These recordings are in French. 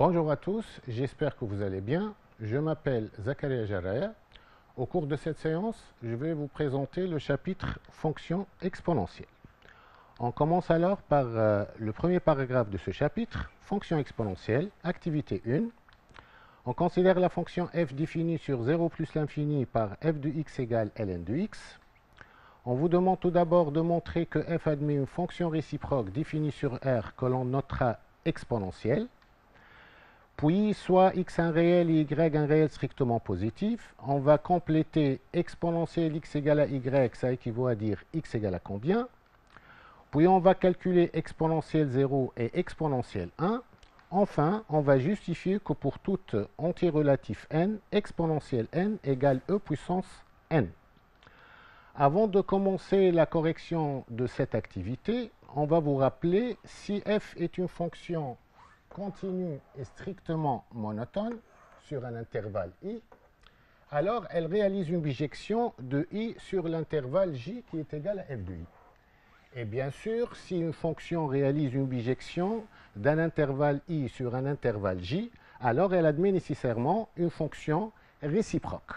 Bonjour à tous, j'espère que vous allez bien. Je m'appelle Zakaria Jarraya. Au cours de cette séance, je vais vous présenter le chapitre Fonctions exponentielles. On commence alors par le premier paragraphe de ce chapitre, Fonctions exponentielles, activité 1. On considère la fonction f définie sur 0 plus l'infini par f de x égale ln de x. On vous demande tout d'abord de montrer que f admet une fonction réciproque définie sur R que l'on notera exponentielle. Puis, soit x un réel et y un réel strictement positif, on va compléter exponentielle x égale à y, ça équivaut à dire x égale à combien. Puis, on va calculer exponentielle 0 et exponentielle 1. Enfin, on va justifier que pour toute entier relatif n, exponentielle n égale e puissance n. Avant de commencer la correction de cette activité, on va vous rappeler si f est une fonction continue et strictement monotone sur un intervalle i, alors elle réalise une bijection de i sur l'intervalle j qui est égal à f de i. Et bien sûr, si une fonction réalise une bijection d'un intervalle i sur un intervalle j, alors elle admet nécessairement une fonction réciproque.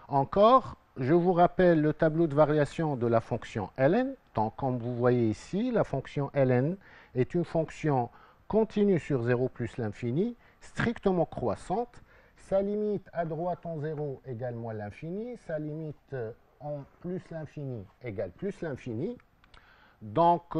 Encore, je vous rappelle le tableau de variation de la fonction ln. Donc, comme vous voyez ici, la fonction ln est une fonction continue sur 0 plus l'infini, strictement croissante. Sa limite à droite en 0 égale moins l'infini, sa limite en plus l'infini égale plus l'infini. Donc,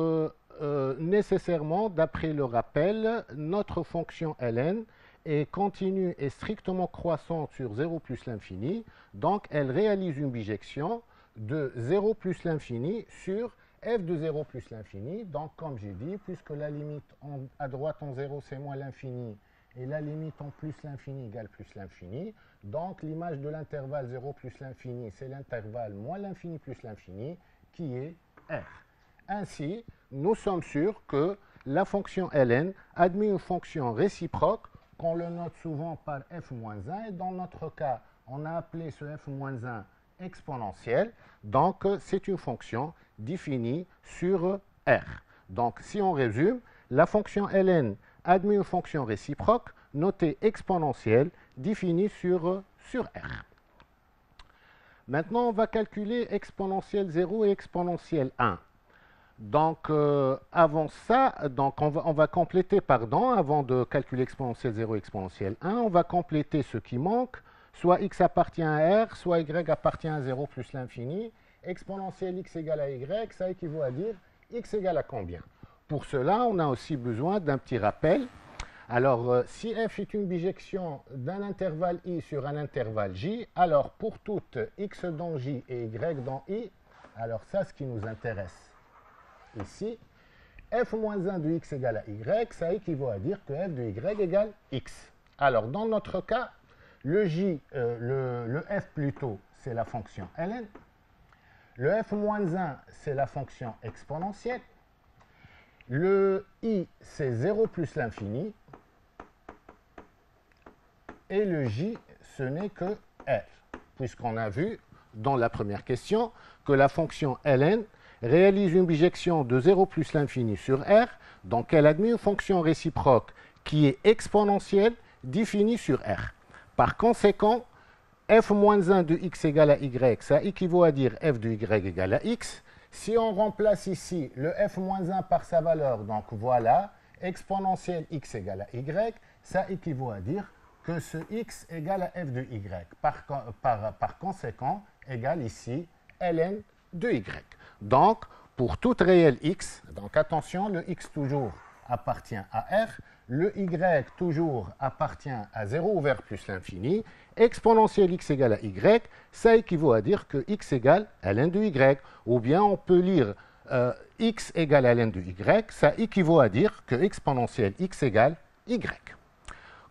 nécessairement, d'après le rappel, notre fonction ln est continue et strictement croissante sur 0 plus l'infini. Donc, elle réalise une bijection de 0 plus l'infini sur f de 0 plus l'infini. Donc, comme j'ai dit, puisque la limite à droite en 0, c'est moins l'infini, et la limite en plus l'infini égale plus l'infini, donc l'image de l'intervalle 0 plus l'infini, c'est l'intervalle moins l'infini plus l'infini, qui est R. Ainsi, nous sommes sûrs que la fonction ln admet une fonction réciproque qu'on le note souvent par f-1, et dans notre cas, on a appelé ce f-1 exponentielle. Donc, c'est une fonction définie sur R. Donc, si on résume, la fonction ln admet une fonction réciproque notée exponentielle définie sur R. Maintenant, on va calculer exponentielle 0 et exponentielle 1. Donc, avant ça, on va compléter, avant de calculer exponentielle 0 et exponentielle 1, on va compléter ce qui manque. Soit x appartient à R, soit y appartient à 0 plus l'infini. Exponentielle x égale à y, ça équivaut à dire x égale à combien? Pour cela, on a aussi besoin d'un petit rappel. Alors, si f est une bijection d'un intervalle i sur un intervalle j, alors pour toute x dans j et y dans i, alors ça, ce qui nous intéresse ici, f-1 de x égale à y, ça équivaut à dire que f de y égale x. Alors, dans notre cas, le f plutôt, c'est la fonction ln. Le f-1, c'est la fonction exponentielle. Le i, c'est 0 plus l'infini. Et le j, ce n'est que r. Puisqu'on a vu dans la première question que la fonction ln réalise une bijection de 0 plus l'infini sur r. Donc, elle admet une fonction réciproque qui est exponentielle définie sur r. Par conséquent, f-1 de x égale à y, ça équivaut à dire f de y égale à x. Si on remplace ici le f-1 par sa valeur, donc voilà, exponentielle x égale à y, ça équivaut à dire que ce x égale à f de y. Par conséquent, égale ici ln de y. Donc, pour toute réelle x, donc attention, le x toujours appartient à R, le y toujours appartient à 0 ouvert plus l'infini, exponentielle x égale à y, ça équivaut à dire que x égale ln de y. Ou bien on peut lire x égale ln de y, ça équivaut à dire que exponentielle x égale y.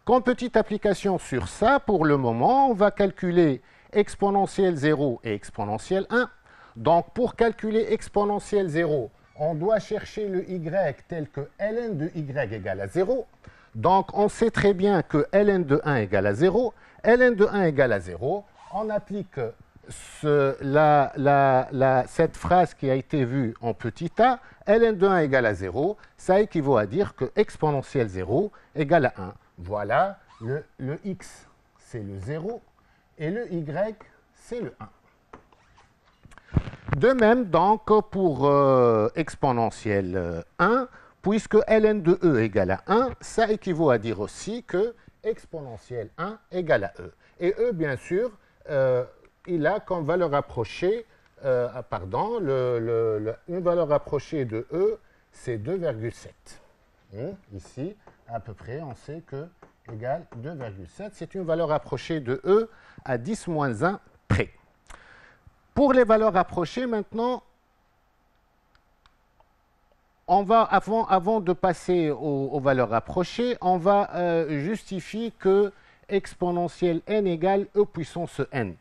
Comme petite application sur ça, pour le moment, on va calculer exponentielle 0 et exponentielle 1. Donc, pour calculer exponentielle 0, on doit chercher le y tel que ln de y égale à 0. Donc, on sait très bien que ln de 1 égale à 0. ln de 1 égale à 0. On applique cette phrase qui a été vue en petit a. ln de 1 égale à 0. Ça équivaut à dire que exponentielle 0 égale à 1. Voilà, le x, c'est le 0, et le y, c'est le 1. De même, donc, pour exponentielle 1, puisque ln de e égale à 1, ça équivaut à dire aussi que exponentielle 1 égale à e. Et e, bien sûr, il a comme valeur approchée, une valeur approchée de e, c'est 2,7. Ici, à peu près, on sait que égale 2,7. C'est une valeur approchée de e à 10 moins 1 près. Pour les valeurs approchées, maintenant, on va, avant de passer aux valeurs approchées, on va justifier que exponentielle n égale e puissance n.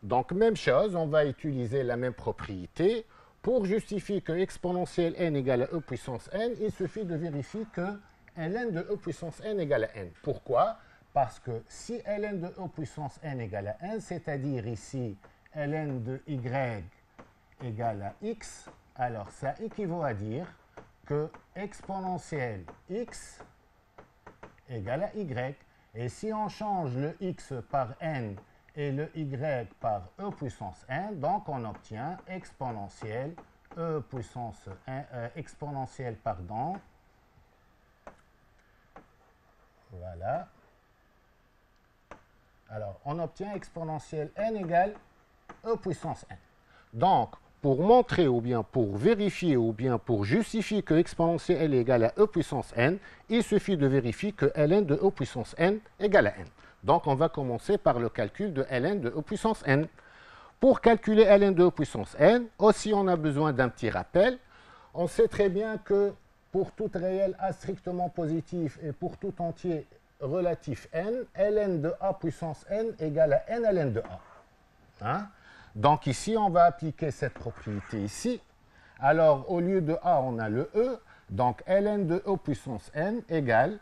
Donc, même chose, on va utiliser la même propriété. Pour justifier que exponentielle n égale à e puissance n, il suffit de vérifier que ln de e puissance n égale à n. Pourquoi? Parce que si ln de e puissance n égale à n, c'est-à-dire ici ln de y égale à x, alors ça équivaut à dire que exponentielle x égale à y. Et si on change le x par n et le y par e puissance n, donc on obtient exponentielle e puissance n, voilà. Alors, on obtient exponentielle n égale e puissance n. Donc, pour montrer ou bien pour vérifier ou bien pour justifier que exponentielle n égale à e puissance n, il suffit de vérifier que ln de e puissance n égale à n. Donc, on va commencer par le calcul de ln de e puissance n. Pour calculer ln de e puissance n, aussi on a besoin d'un petit rappel. On sait très bien que pour tout réel a strictement positif et pour tout entier relatif n, ln de a puissance n égale à n ln de a. Donc ici, on va appliquer cette propriété ici. Alors, au lieu de a, on a le e. Donc, ln de e puissance n égale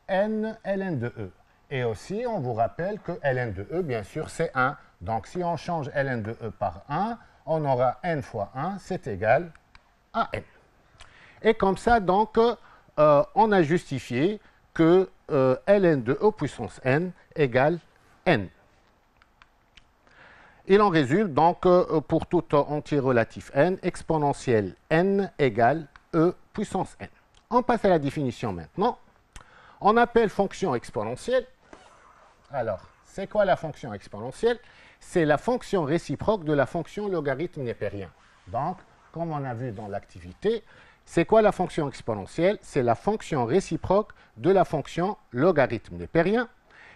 n ln de e. Et aussi, on vous rappelle que ln de e, bien sûr, c'est 1. Donc, si on change ln de e par 1, on aura n fois 1, c'est égal à n. Et comme ça, donc, on a justifié que ln de e puissance n égale n. Il en résulte donc pour tout entier relatif n, exponentielle n égale e puissance n. On passe à la définition maintenant. On appelle fonction exponentielle. Alors, c'est quoi la fonction exponentielle? C'est la fonction réciproque de la fonction logarithme népérien. Donc, comme on a vu dans l'activité, c'est quoi la fonction exponentielle? C'est la fonction réciproque de la fonction logarithme népérien.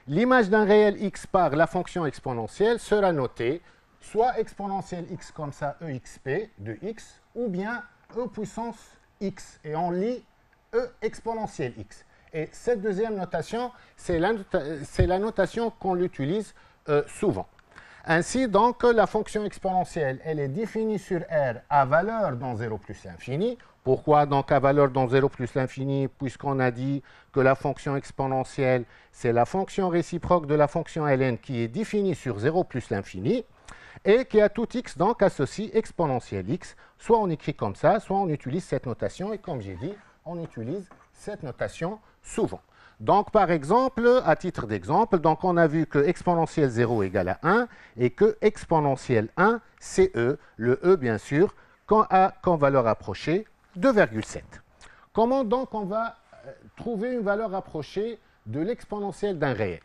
L'image d'un réel x par la fonction exponentielle sera notée soit exponentielle x comme ça, exp de x, ou bien e puissance x. Et on lit e exponentielle x. Et cette deuxième notation, c'est la notation qu'on utilise souvent. Ainsi, donc, la fonction exponentielle, elle est définie sur R à valeur dans 0 plus l'infini. Pourquoi donc à valeur dans 0 plus l'infini? Puisqu'on a dit que la fonction exponentielle, c'est la fonction réciproque de la fonction ln qui est définie sur 0 plus l'infini et qui a tout x donc associe exponentielle x. Soit on écrit comme ça, soit on utilise cette notation. Et comme j'ai dit, on utilise cette notation souvent. Donc, par exemple, à titre d'exemple, donc on a vu que exponentielle 0 égale à 1 et que exponentielle 1, c'est e. Le e, bien sûr, a comme valeur approchée 2,7. Comment donc on va trouver une valeur approchée de l'exponentielle d'un réel?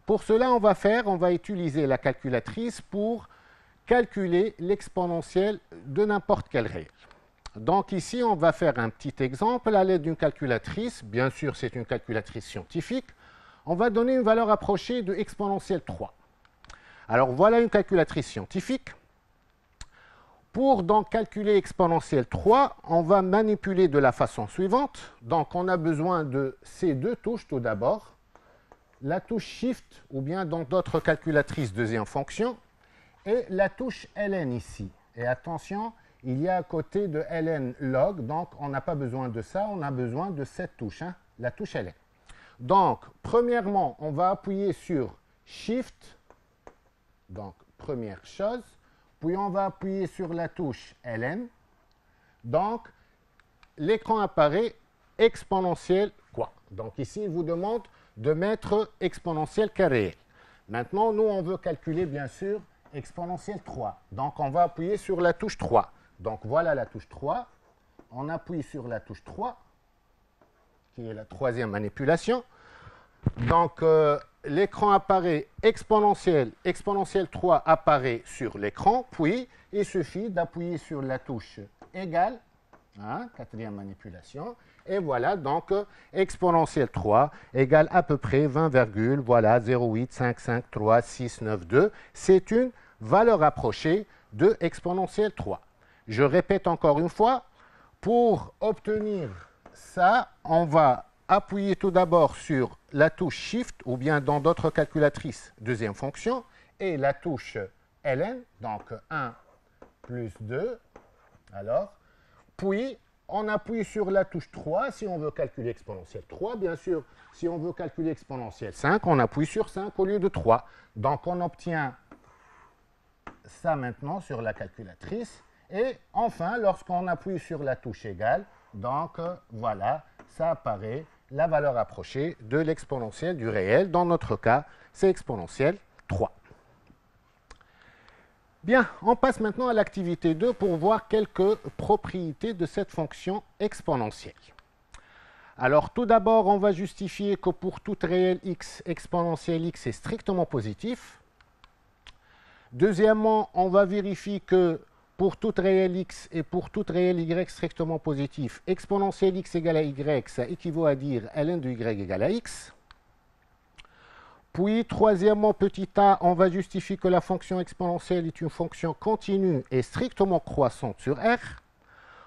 Pour cela, on va utiliser la calculatrice pour calculer l'exponentielle de n'importe quel réel. Donc ici, on va faire un petit exemple à l'aide d'une calculatrice. Bien sûr, c'est une calculatrice scientifique. On va donner une valeur approchée de exponentielle 3. Alors voilà une calculatrice scientifique. Pour donc calculer exponentielle 3, on va manipuler de la façon suivante. Donc on a besoin de ces deux touches tout d'abord. La touche Shift, ou bien dans d'autres calculatrices deuxième fonction, et la touche ln ici. Et attention, il y a à côté de ln log, donc on n'a pas besoin de ça, on a besoin de cette touche, la touche ln. Donc, premièrement, on va appuyer sur Shift, donc première chose, puis on va appuyer sur la touche ln, donc l'écran apparaît exponentielle quoi. Donc ici, il vous demande de mettre exponentielle cas réel. Maintenant, nous, on veut calculer, bien sûr, exponentielle 3. Donc, on va appuyer sur la touche 3. Donc, voilà la touche 3. On appuie sur la touche 3, qui est la troisième manipulation. Donc, l'écran apparaît exponentielle. Exponentielle 3 apparaît sur l'écran. Puis, il suffit d'appuyer sur la touche égale. Hein, quatrième manipulation. Et voilà, donc, exponentielle 3 égale à peu près 20, voilà, 0,8553692. C'est une valeur approchée de exponentielle 3. Je répète encore une fois, pour obtenir ça, on va appuyer tout d'abord sur la touche Shift, ou bien dans d'autres calculatrices, deuxième fonction, et la touche ln, donc 1 plus 2, alors, puis on appuie sur la touche 3 si on veut calculer exponentielle 3. Bien sûr, si on veut calculer exponentielle 5, on appuie sur 5 au lieu de 3. Donc, on obtient ça maintenant sur la calculatrice. Et enfin, lorsqu'on appuie sur la touche égale, donc voilà, ça apparaît la valeur approchée de l'exponentielle du réel. Dans notre cas, c'est exponentielle 3. Bien, on passe maintenant à l'activité 2 pour voir quelques propriétés de cette fonction exponentielle. Alors, tout d'abord, on va justifier que pour tout réel x, exponentielle x est strictement positif. Deuxièmement, on va vérifier que pour tout réel x et pour tout réel y strictement positif, exponentielle x égale à y, ça équivaut à dire ln de y égale à x. Puis, troisièmement, petit a, on va justifier que la fonction exponentielle est une fonction continue et strictement croissante sur R.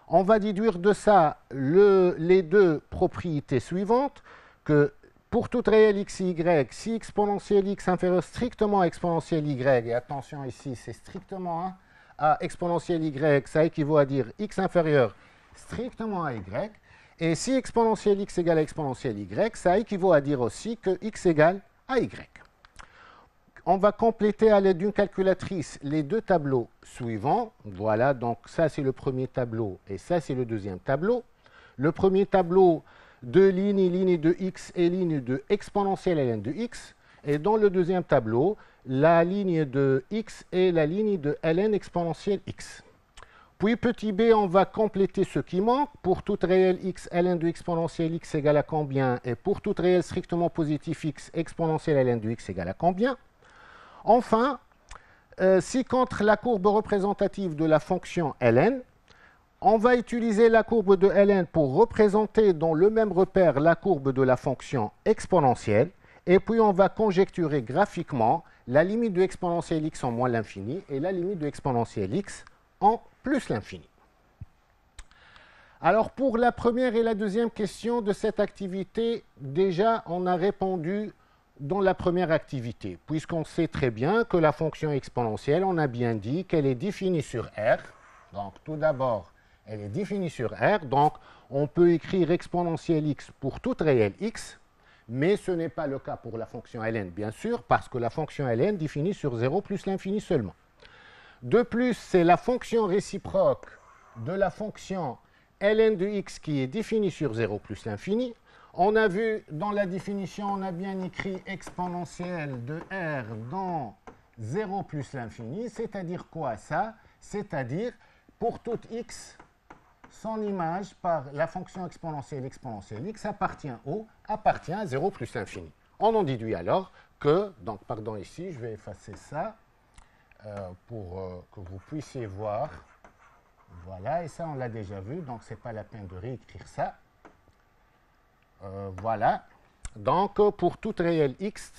On va déduire de ça les deux propriétés suivantes, que pour tout réel x et y, si exponentielle x inférieure strictement à exponentielle y, et attention ici, c'est strictement à exponentielle y, ça équivaut à dire x inférieur strictement à y, et si exponentielle x égale à exponentielle y, ça équivaut à dire aussi que x égale à y. On va compléter à l'aide d'une calculatrice les deux tableaux suivants. Voilà, donc ça c'est le premier tableau et ça c'est le deuxième tableau. Le premier tableau, deux lignes, ligne de x et ligne de exponentielle ln de x. Et dans le deuxième tableau, la ligne de x et la ligne de ln exponentielle x. Puis petit b, on va compléter ce qui manque. Pour tout réel x, ln de exponentielle x égale à combien? Et pour tout réel strictement positif x, exponentielle ln de x égale à combien? Enfin, si contre la courbe représentative de la fonction ln, on va utiliser la courbe de ln pour représenter dans le même repère la courbe de la fonction exponentielle. Et puis on va conjecturer graphiquement la limite de exponentielle x en moins l'infini et la limite de exponentielle x en plus l'infini. Alors pour la première et la deuxième question de cette activité, déjà on a répondu dans la première activité, puisqu'on sait très bien que la fonction exponentielle, on a bien dit qu'elle est définie sur R. Donc tout d'abord, elle est définie sur R, donc on peut écrire exponentielle x pour toute réelle x, mais ce n'est pas le cas pour la fonction ln, bien sûr, parce que la fonction ln définit sur 0 plus l'infini seulement. De plus, c'est la fonction réciproque de la fonction ln de x qui est définie sur 0 plus l'infini. On a vu dans la définition, on a bien écrit exponentielle de R dans 0 plus l'infini. C'est-à-dire quoi ça? C'est-à-dire pour toute x, son image par la fonction exponentielle x appartient appartient à 0 plus l'infini. On en déduit alors que, donc pardon ici, je vais effacer ça pour que vous puissiez voir. Voilà, et ça on l'a déjà vu, donc ce n'est pas la peine de réécrire ça. Voilà, donc pour tout réel x,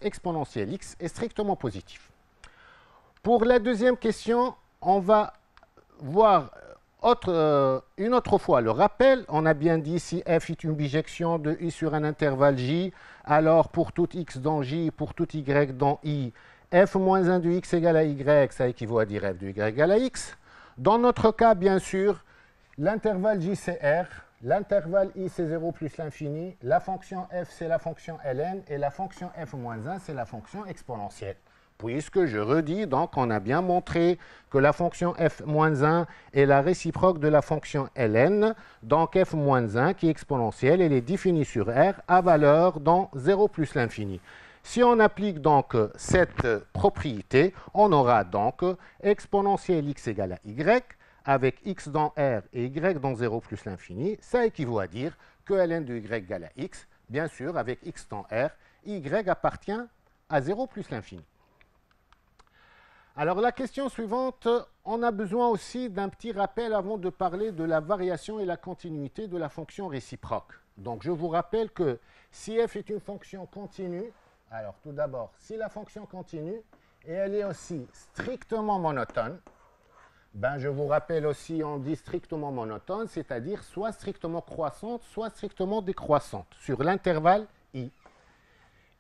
exponentielle x est strictement positif. Pour la deuxième question, on va voir une autre fois le rappel. On a bien dit si f est une bijection de i sur un intervalle j, alors pour tout x dans j, pour tout y dans i, f moins 1 de x égale à y, ça équivaut à dire f de y égale à x. Dans notre cas, bien sûr, l'intervalle j c'est r, l'intervalle i c'est 0 plus l'infini, la fonction f c'est la fonction ln et la fonction f moins 1 c'est la fonction exponentielle. puisque je redis, donc on a bien montré que la fonction f-1 est la réciproque de la fonction ln, donc f-1 qui est exponentielle, elle est définie sur R à valeur dans 0 plus l'infini. Si on applique donc cette propriété, on aura donc exponentielle x égale à y, avec x dans R et y dans 0 plus l'infini, ça équivaut à dire que ln de y égale à x, bien sûr, avec x dans R, y appartient à 0 plus l'infini. Alors la question suivante, on a besoin aussi d'un petit rappel avant de parler de la variation et la continuité de la fonction réciproque. Donc je vous rappelle que si f est une fonction continue, alors tout d'abord, si la fonction continue et elle est aussi strictement monotone, ben je vous rappelle aussi, on dit strictement monotone, c'est-à-dire soit strictement croissante, soit strictement décroissante sur l'intervalle i.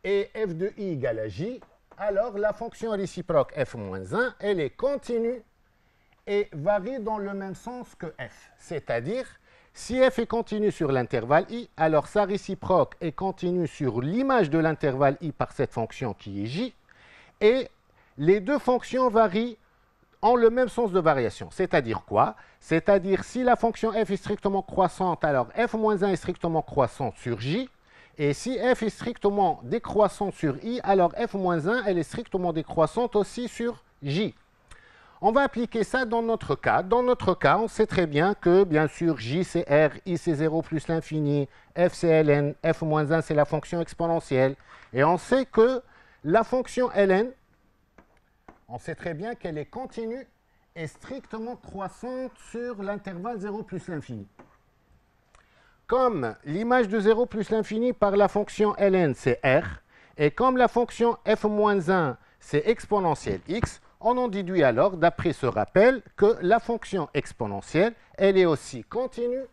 Et f de i égale à j, alors la fonction réciproque f-1, elle est continue et varie dans le même sens que f. C'est-à-dire, si f est continue sur l'intervalle i, alors sa réciproque est continue sur l'image de l'intervalle i par cette fonction qui est j, et les deux fonctions varient en le même sens de variation. C'est-à-dire quoi? C'est-à-dire, si la fonction f est strictement croissante, alors f-1 est strictement croissante sur j, et si f est strictement décroissante sur i, alors f-1, elle est strictement décroissante aussi sur j. On va appliquer ça dans notre cas. Dans notre cas, on sait très bien que, bien sûr, j c'est r, i c'est 0 plus l'infini, f c'est ln, f-1 c'est la fonction exponentielle. Et on sait que la fonction ln, on sait très bien qu'elle est continue et strictement croissante sur l'intervalle 0 plus l'infini. Comme l'image de 0 plus l'infini par la fonction ln, c'est r, et comme la fonction f-1, c'est exponentielle x, on en déduit alors, d'après ce rappel, que la fonction exponentielle, elle est aussi continue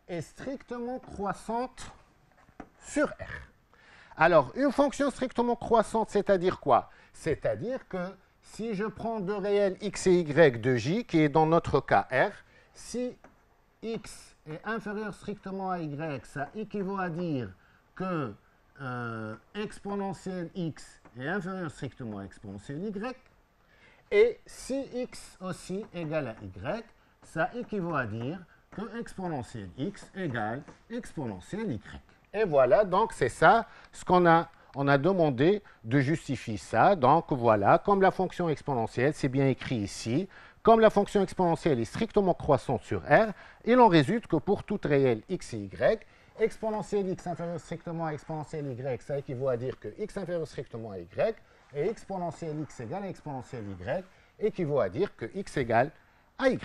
et strictement croissante sur r. Alors, une fonction strictement croissante, c'est-à-dire quoi? C'est-à-dire que si je prends deux réels x et y de j, qui est dans notre cas r, si x est inférieur strictement à y, ça équivaut à dire que exponentielle x est inférieur strictement à exponentielle y, et si x aussi égale à y, ça équivaut à dire que exponentielle x égale exponentielle y. Et voilà, donc c'est ça ce qu'on a. On a demandé de justifier ça. Donc voilà, comme la fonction exponentielle, c'est bien écrit ici, comme la fonction exponentielle est strictement croissante sur R, il en résulte que pour toute réelle x et y, exponentielle x inférieure strictement à exponentielle y, ça équivaut à dire que x inférieur strictement à y, et exponentielle x égale à exponentielle y, équivaut à dire que x égale à y.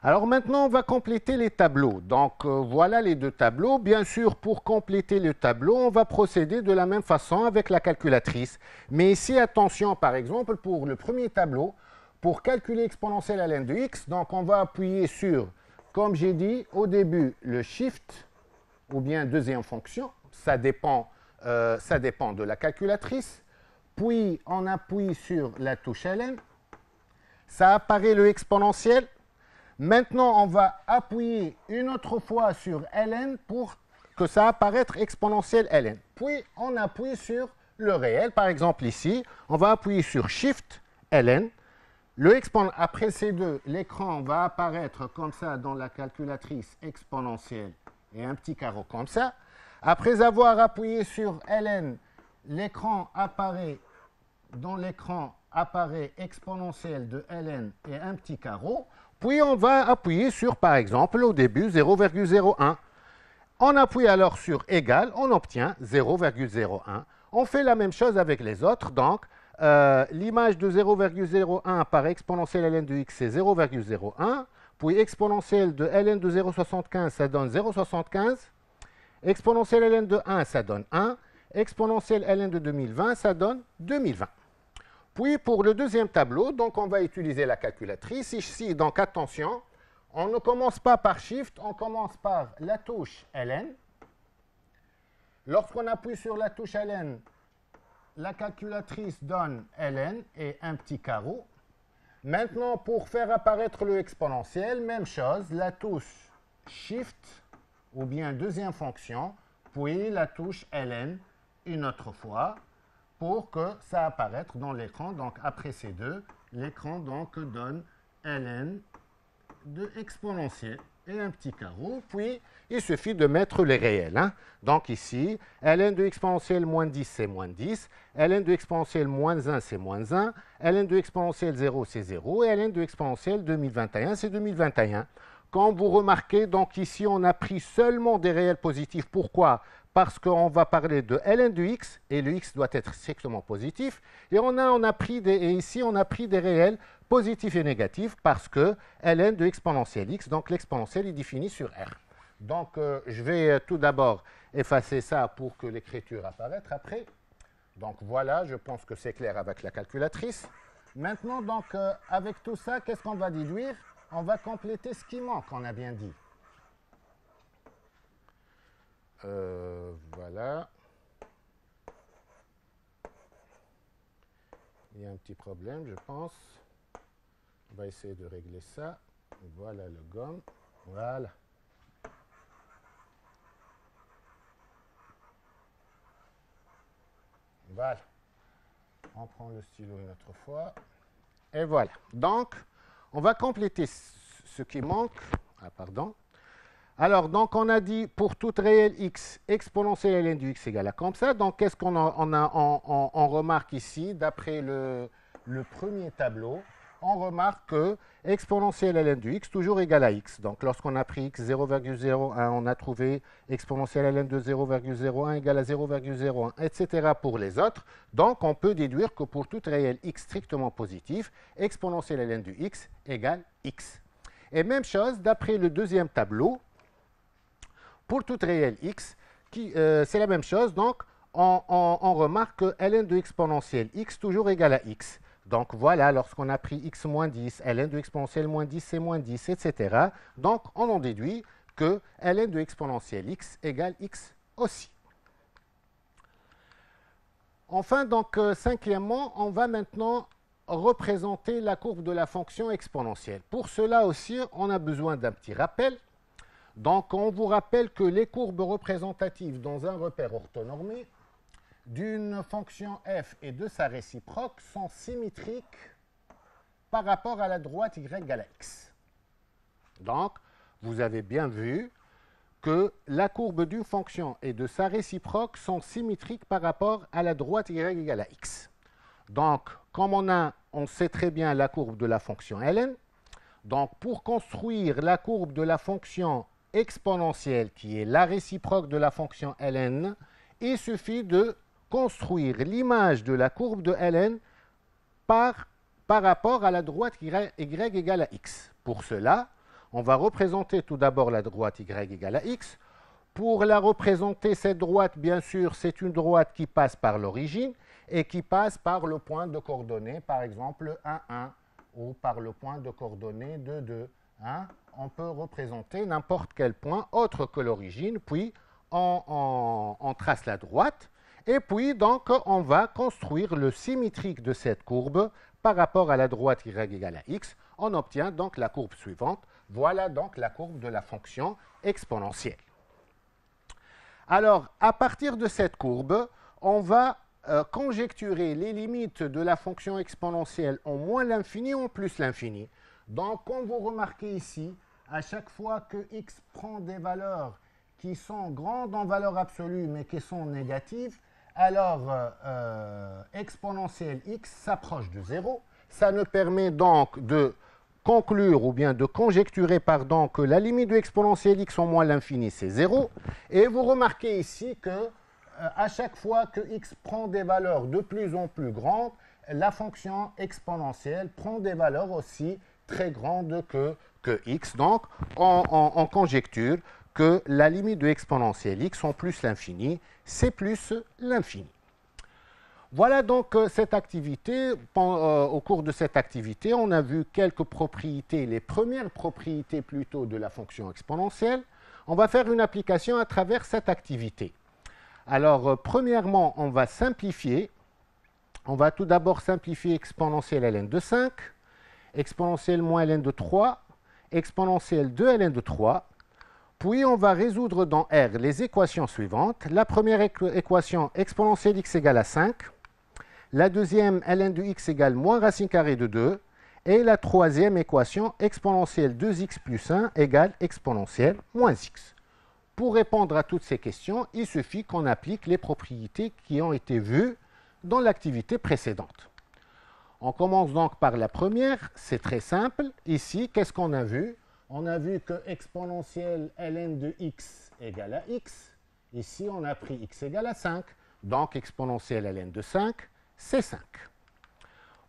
Alors maintenant, on va compléter les tableaux. Donc voilà les deux tableaux. Bien sûr, pour compléter le tableau, on va procéder de la même façon avec la calculatrice. Mais ici, attention, par exemple, pour le premier tableau, pour calculer exponentielle ln de x, donc on va appuyer sur, comme j'ai dit au début, le shift, ou bien deuxième fonction, ça dépend de la calculatrice. Puis on appuie sur la touche ln, ça apparaît le exponentiel. Maintenant, on va appuyer une autre fois sur ln pour que ça apparaisse exponentielle ln. Puis, on appuie sur le réel. Par exemple, ici, on va appuyer sur Shift ln. Après ces deux, l'écran va apparaître comme ça dans la calculatrice exponentielle et un petit carreau comme ça. Après avoir appuyé sur ln, l'écran apparaît, dans l'écran apparaît exponentielle de ln et un petit carreau. Puis on va appuyer sur, par exemple, au début, 0,01. On appuie alors sur égal, on obtient 0,01. On fait la même chose avec les autres. Donc, l'image de 0,01 par exponentielle ln de x, c'est 0,01. Puis exponentielle de ln de 0,75, ça donne 0,75. Exponentielle ln de 1, ça donne 1. Exponentielle ln de 2020, ça donne 2020. Puis pour le deuxième tableau, donc on va utiliser la calculatrice. Ici, donc attention, on ne commence pas par Shift, on commence par la touche ln. Lorsqu'on appuie sur la touche ln, la calculatrice donne ln et un petit carreau. Maintenant, pour faire apparaître le exponentiel, même chose, la touche Shift ou bien deuxième fonction, puis la touche ln une autre fois. pour que ça apparaisse dans l'écran. Donc après ces deux, l'écran donc donne ln de exponentielle et un petit carreau, puis il suffit de mettre les réels. Hein. Donc ici, ln de exponentielle moins 10, c'est moins 10, ln de exponentielle moins 1, c'est moins 1, ln de exponentielle 0, c'est 0, et ln de exponentielle 2021, c'est 2021. Quand vous remarquez, donc ici, on a pris seulement des réels positifs. Pourquoi? Parce qu'on va parler de ln de x, et le x doit être strictement positif. Et ici, on a pris des réels positifs et négatifs parce que ln de exponentielle x, donc l'exponentielle est définie sur R. Donc, je vais tout d'abord effacer ça pour que l'écriture apparaisse après. Donc, voilà, je pense que c'est clair avec la calculatrice. Maintenant, donc, avec tout ça, qu'est-ce qu'on va déduire? On va compléter ce qui manque, on a bien dit. Voilà. Il y a un petit problème, je pense. On va essayer de régler ça. Voilà le gomme. Voilà. Voilà. On prend le stylo une autre fois. Et voilà. Donc, on va compléter ce qui manque. Ah, pardon. Alors, donc, on a dit pour toute réelle x, exponentielle ln du x égale à comme ça. Donc, qu'est-ce qu'on on remarque ici, d'après le premier tableau? On remarque que exponentielle ln du x toujours égale à x. Donc, lorsqu'on a pris x 0,01, on a trouvé exponentielle ln de 0,01 égale à 0,01, etc. pour les autres. Donc, on peut déduire que pour toute réelle x strictement positif, exponentielle ln du x égale x. Et même chose, d'après le deuxième tableau, pour toute réelle x, c'est la même chose, donc on remarque que ln de exponentielle x toujours égale à x. Donc voilà, lorsqu'on a pris x moins 10, ln de exponentielle moins 10, c'est moins 10, etc. Donc on en déduit que ln de exponentielle x égale x aussi. Enfin, donc cinquièmement, on va maintenant représenter la courbe de la fonction exponentielle. Pour cela aussi, on a besoin d'un petit rappel. Donc, on vous rappelle que les courbes représentatives dans un repère orthonormé d'une fonction f et de sa réciproque sont symétriques par rapport à la droite y égale à x. Donc, vous avez bien vu que la courbe d'une fonction et de sa réciproque sont symétriques par rapport à la droite y égale à x. Donc, comme on sait très bien la courbe de la fonction ln, donc pour construire la courbe de la fonction exponentielle, qui est la réciproque de la fonction ln, il suffit de construire l'image de la courbe de ln par rapport à la droite y égale à x. Pour cela, on va représenter tout d'abord la droite y égale à x. Pour la représenter, cette droite, bien sûr, c'est une droite qui passe par l'origine et qui passe par le point de coordonnées, par exemple 1, 1, ou par le point de coordonnées 2, 2. Hein? On peut représenter n'importe quel point autre que l'origine, puis on trace la droite, et puis donc on va construire le symétrique de cette courbe par rapport à la droite y égale à x. On obtient donc la courbe suivante. Voilà donc la courbe de la fonction exponentielle. Alors, à partir de cette courbe, on va conjecturer les limites de la fonction exponentielle en moins l'infini ou en plus l'infini. Donc, comme vous remarquez ici, à chaque fois que x prend des valeurs qui sont grandes en valeur absolue mais qui sont négatives, alors exponentielle x s'approche de 0. Ça nous permet donc de conclure ou bien de conjecturer que la limite de exponentielle x en moins l'infini, c'est 0. Et vous remarquez ici que à chaque fois que x prend des valeurs de plus en plus grandes, la fonction exponentielle prend des valeurs aussi très grandes que x. Donc, on conjecture que la limite de exponentielle x en plus l'infini, c'est plus l'infini. Voilà donc cette activité. Au cours de cette activité, on a vu quelques propriétés, les premières propriétés plutôt de la fonction exponentielle. On va faire une application à travers cette activité. Alors, premièrement, on va simplifier. On va tout d'abord simplifier exponentielle ln de 5, exponentielle moins ln de 3, exponentielle de ln de 3. Puis, on va résoudre dans R les équations suivantes. La première équation, exponentielle x égale à 5. La deuxième, ln de x égale moins racine carrée de 2. Et la troisième équation, exponentielle 2x plus 1 égale exponentielle moins x. Pour répondre à toutes ces questions, il suffit qu'on applique les propriétés qui ont été vues dans l'activité précédente. On commence donc par la première, c'est très simple. Ici, qu'est-ce qu'on a vu? On a vu que exponentielle ln de x égale à x. Ici, on a pris x égale à 5. Donc, exponentielle ln de 5, c'est 5.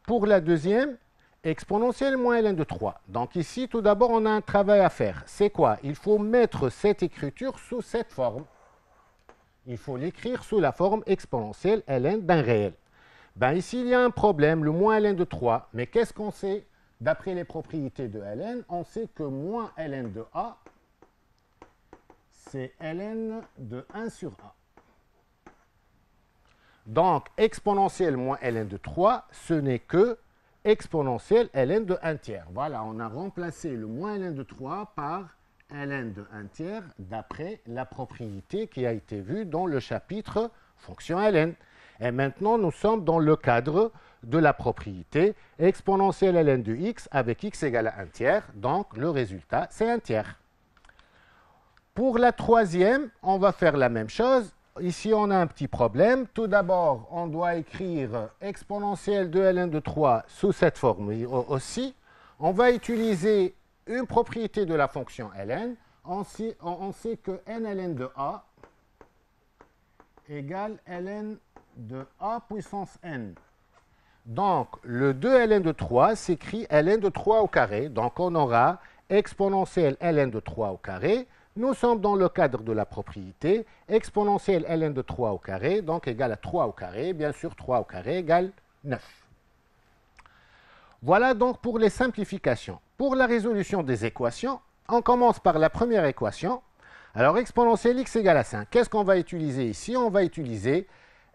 Pour la deuxième, exponentielle moins ln de 3. Donc ici, tout d'abord, on a un travail à faire. C'est quoi? Il faut mettre cette écriture sous cette forme. Il faut l'écrire sous la forme exponentielle ln d'un réel. Ben ici, il y a un problème, le moins ln de 3. Mais qu'est-ce qu'on sait? D'après les propriétés de ln, on sait que moins ln de a, c'est ln de 1 sur a. Donc, exponentielle moins ln de 3, ce n'est que exponentielle ln de 1 tiers. Voilà, on a remplacé le moins ln de 3 par ln de 1 tiers d'après la propriété qui a été vue dans le chapitre fonction ln. Et maintenant, nous sommes dans le cadre de la propriété exponentielle ln de x avec x égale à 1 tiers. Donc, le résultat, c'est 1 tiers. Pour la troisième, on va faire la même chose. Ici, on a un petit problème. Tout d'abord, on doit écrire exponentielle de ln de 3 sous cette forme aussi. On va utiliser une propriété de la fonction ln. On sait que nln de a égale ln de a puissance n. Donc, le 2 ln de 3 s'écrit ln de 3 au carré. Donc, on aura exponentielle ln de 3 au carré. Nous sommes dans le cadre de la propriété exponentielle ln de 3 au carré, donc égale à 3 au carré. Bien sûr, 3 au carré égale 9. Voilà donc pour les simplifications. Pour la résolution des équations, on commence par la première équation. Alors, exponentielle x égale à 5. Qu'est-ce qu'on va utiliser ici? On va utiliser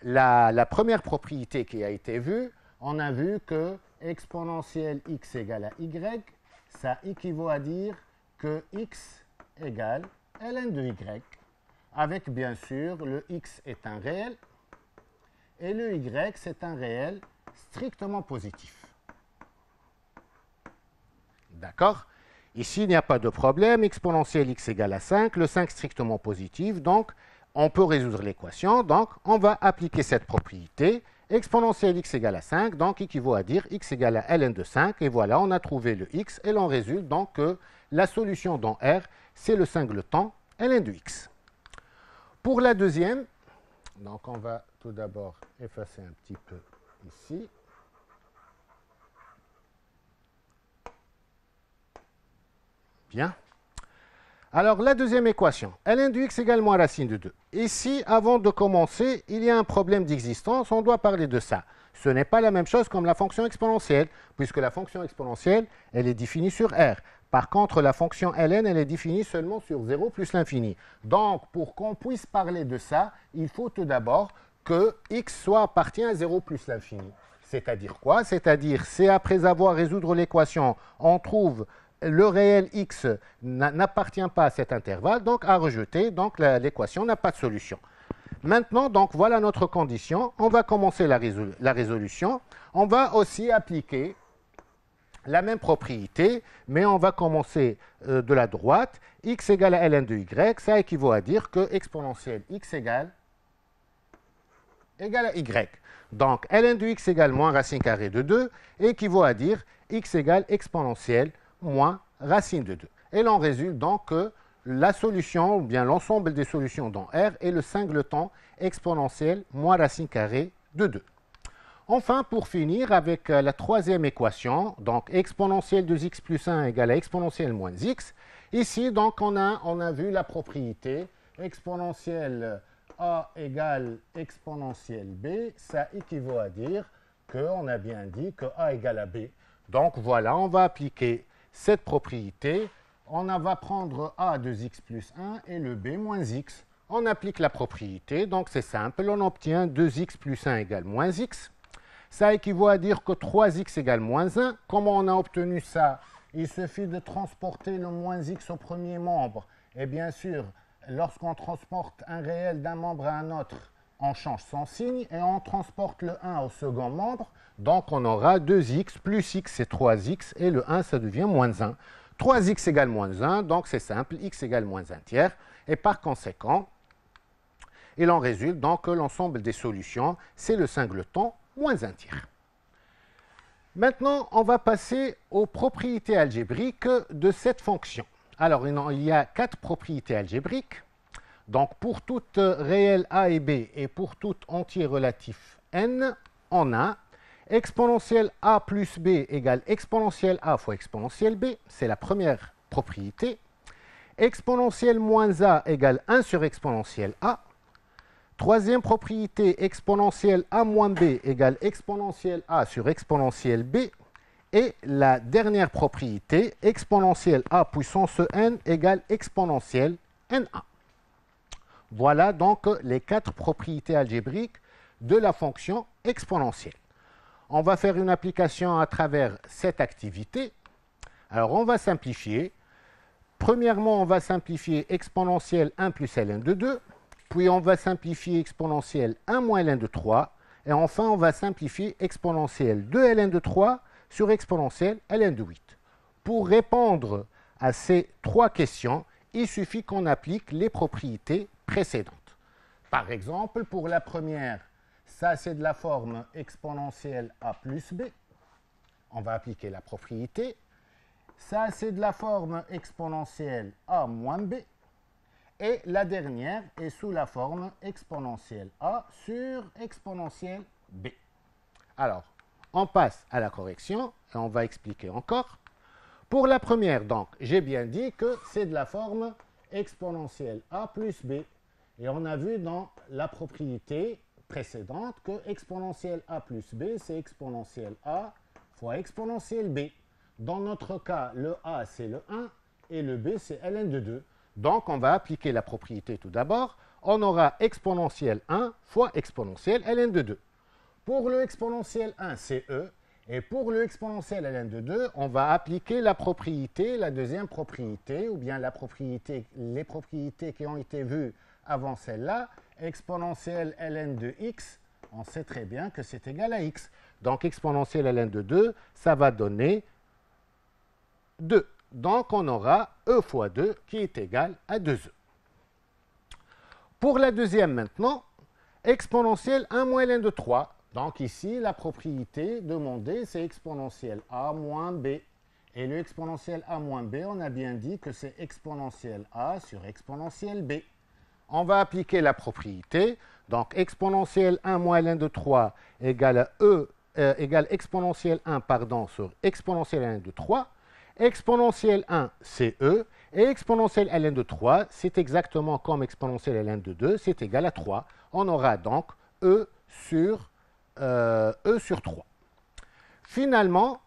la première propriété qui a été vue. On a vu que exponentielle x égale à y, ça équivaut à dire que x égale ln de y, avec bien sûr le x est un réel et le y c'est un réel strictement positif. D'accord? Ici, il n'y a pas de problème, exponentielle x égale à 5, le 5 strictement positif, donc on peut résoudre l'équation. Donc, on va appliquer cette propriété. Exponentielle x égale à 5, donc équivaut à dire x égale à ln de 5, et voilà, on a trouvé le x, et l'on résulte donc que la solution dans R, c'est le singleton ln de x. Pour la deuxième, donc on va tout d'abord effacer un petit peu ici. Bien. Alors, la deuxième équation, ln de x égale moins racine de 2. Ici, avant de commencer, il y a un problème d'existence, on doit parler de ça. Ce n'est pas la même chose comme la fonction exponentielle, puisque la fonction exponentielle, elle est définie sur R. Par contre, la fonction ln, elle est définie seulement sur 0 plus l'infini. Donc, pour qu'on puisse parler de ça, il faut tout d'abord que x soit appartient à 0 plus l'infini. C'est-à-dire quoi? C'est-à-dire, c'est après avoir résoudre l'équation, on trouve le réel x n'appartient pas à cet intervalle, donc à rejeter, donc l'équation n'a pas de solution. Maintenant, donc voilà notre condition. On va commencer la résolution. On va aussi appliquer la même propriété, mais on va commencer de la droite. X égale à ln de y, ça équivaut à dire que exponentielle x égale à y. Donc, ln de x égale moins racine carrée de 2, équivaut à dire x égale exponentielle moins racine de 2. Et l'on résulte donc que la solution, ou bien l'ensemble des solutions dans R, est le singleton exponentielle moins racine carrée de 2. Enfin, pour finir avec la troisième équation, donc exponentielle de x plus 1 égale à exponentielle moins x. Ici, donc, on a vu la propriété exponentielle a égale exponentielle b. Ça équivaut à dire qu'on a bien dit que a égale à b. Donc voilà, on va appliquer cette propriété. On va prendre a de x plus 1 et le b moins x. On applique la propriété, donc c'est simple, on obtient 2x plus 1 égale moins x. Ça équivaut à dire que 3x égale moins 1. Comment on a obtenu ça? Il suffit de transporter le moins x au premier membre. Et bien sûr, lorsqu'on transporte un réel d'un membre à un autre, on change son signe et on transporte le 1 au second membre. Donc, on aura 2x plus x, c'est 3x, et le 1, ça devient moins 1. 3x égale moins 1, donc c'est simple, x égale moins 1 tiers. Et par conséquent, il en résulte donc que l'ensemble des solutions, c'est le singleton moins 1 tiers. Maintenant, on va passer aux propriétés algébriques de cette fonction. Alors, il y a 4 propriétés algébriques. Donc, pour toute réelle a et b et pour tout entier relatif n, on a exponentielle a plus b égale exponentielle a fois exponentielle b, c'est la première propriété. Exponentielle moins a égale 1 sur exponentielle a. Troisième propriété, exponentielle a moins b égale exponentielle a sur exponentielle b. Et la dernière propriété, exponentielle a puissance n égale exponentielle na. Voilà donc les 4 propriétés algébriques de la fonction exponentielle. On va faire une application à travers cette activité. Alors, on va simplifier. Premièrement, on va simplifier exponentielle 1 plus ln de 2. Puis, on va simplifier exponentielle 1 moins ln de 3. Et enfin, on va simplifier exponentielle 2 ln de 3 sur exponentielle ln de 8. Pour répondre à ces 3 questions, il suffit qu'on applique les propriétés précédentes. Par exemple, pour la première, ça c'est de la forme exponentielle a plus b. On va appliquer la propriété. Ça c'est de la forme exponentielle a moins b. Et la dernière est sous la forme exponentielle a sur exponentielle b. Alors, on passe à la correction et on va expliquer encore. Pour la première, donc, j'ai bien dit que c'est de la forme exponentielle a plus b. Et on a vu dans la propriété précédente que exponentielle a plus b, c'est exponentielle a fois exponentielle b. Dans notre cas, le a, c'est le 1 et le b, c'est ln de 2. Donc, on va appliquer la propriété tout d'abord. On aura exponentielle 1 fois exponentielle ln de 2. Pour le exponentielle 1, c'est e. Et pour le exponentiel ln de 2, on va appliquer la propriété, la deuxième propriété, ou bien les propriétés qui ont été vues avant celle-là. Exponentielle ln de x, on sait très bien que c'est égal à x. Donc exponentielle ln de 2, ça va donner 2. Donc on aura e fois 2 qui est égal à 2e. Pour la deuxième maintenant, exponentielle 1 moins ln de 3. Donc ici, la propriété demandée, c'est exponentielle a moins b. Et le exponentielle a moins b, on a bien dit que c'est exponentielle a sur exponentielle b. On va appliquer la propriété. Donc exponentielle 1 moins ln de 3 égale égale exponentielle 1 sur exponentielle ln de 3. Exponentielle 1, c'est e. Et exponentielle ln de 3, c'est exactement comme exponentielle ln de 2, c'est égal à 3. On aura donc e sur 3. Finalement,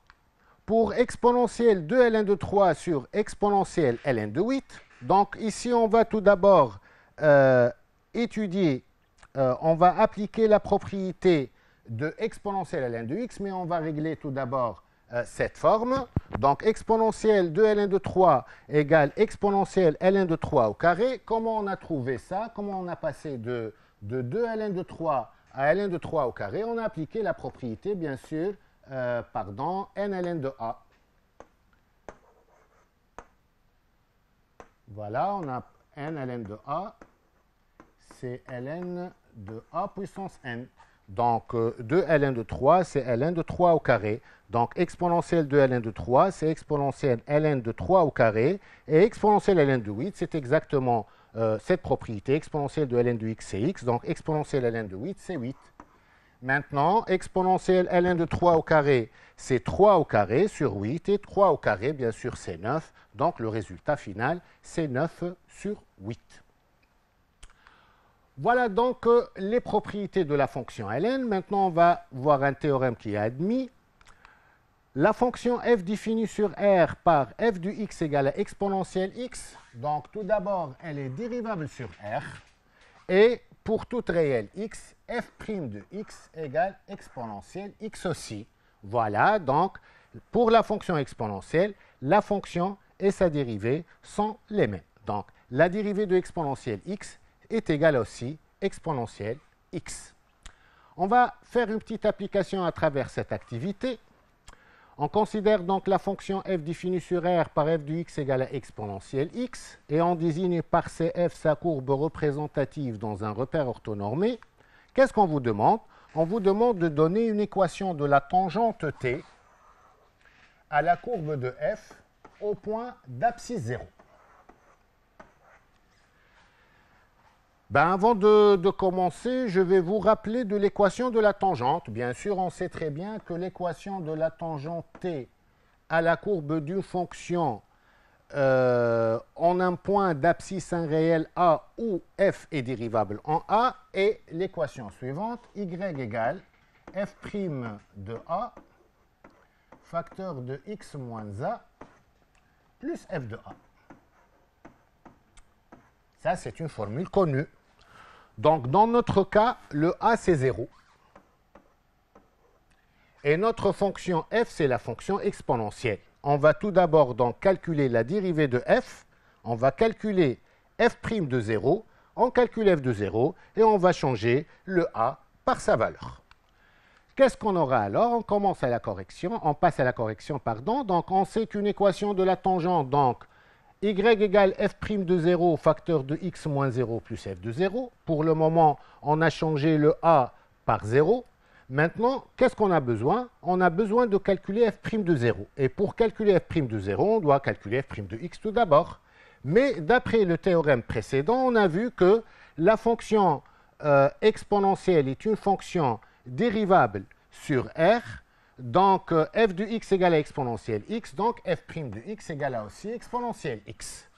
pour exponentielle 2 ln de 3 sur exponentielle ln de 8, donc ici on va tout d'abord étudier, on va appliquer la propriété de exponentielle ln de x, mais on va régler tout d'abord cette forme. Donc exponentielle 2 ln de 3 égale exponentielle ln de 3 au carré. Comment on a trouvé ça? Comment on a passé de 2 ln de 3 à ln de 3 au carré? On a appliqué la propriété, bien sûr, n ln de a. Voilà, on a n ln de a, c'est ln de a puissance n. Donc 2 ln de 3, c'est ln de 3 au carré. Donc exponentielle de ln de 3, c'est exponentielle ln de 3 au carré. Et exponentielle ln de 8, c'est exactement cette propriété. Exponentielle de ln de x, c'est x. Donc exponentielle ln de 8, c'est 8. Maintenant, exponentielle ln de 3 au carré, c'est 3 au carré sur 8. Et 3 au carré, bien sûr, c'est 9. Donc le résultat final, c'est 9 sur 8. Voilà donc les propriétés de la fonction ln. Maintenant, on va voir un théorème qui est admis. La fonction f définie sur R par f de x égale à exponentielle x. Donc, tout d'abord, elle est dérivable sur R. Et pour toute réelle x, f' de x égale exponentielle x aussi. Voilà, donc, pour la fonction exponentielle, la fonction et sa dérivée sont les mêmes. Donc, la dérivée de exponentielle x est égale aussi exponentielle x. On va faire une petite application à travers cette activité. On considère donc la fonction f définie sur R par f de x égale à exponentielle x et on désigne par CF sa courbe représentative dans un repère orthonormé. Qu'est-ce qu'on vous demande? On vous demande de donner une équation de la tangente t à la courbe de f au point d'abscisse 0. Avant de commencer, je vais vous rappeler de l'équation de la tangente. Bien sûr, on sait très bien que l'équation de la tangente t à la courbe d'une fonction en un point d'abscisse réel a où f est dérivable en a est l'équation suivante, y égale f' de a facteur de x moins a plus f de a. Ça, c'est une formule connue. Donc, dans notre cas, le a, c'est 0. Et notre fonction f, c'est la fonction exponentielle. On va tout d'abord donc calculer la dérivée de f. On va calculer f' de 0. On calcule f de 0 et on va changer le a par sa valeur. Qu'est-ce qu'on aura alors? On commence à la correction. On passe à la correction, pardon. Donc, on sait qu'une équation de la tangente, donc, y égale f' de 0 facteur de x moins 0 plus f de 0. Pour le moment, on a changé le a par 0. Maintenant, qu'est-ce qu'on a besoin? On a besoin de calculer f' de 0. Et pour calculer f' de 0, on doit calculer f' de x tout d'abord. Mais d'après le théorème précédent, on a vu que la fonction exponentielle est une fonction dérivable sur R. Donc, f de x égale à exponentielle x, donc f' de x égale à aussi exponentielle x.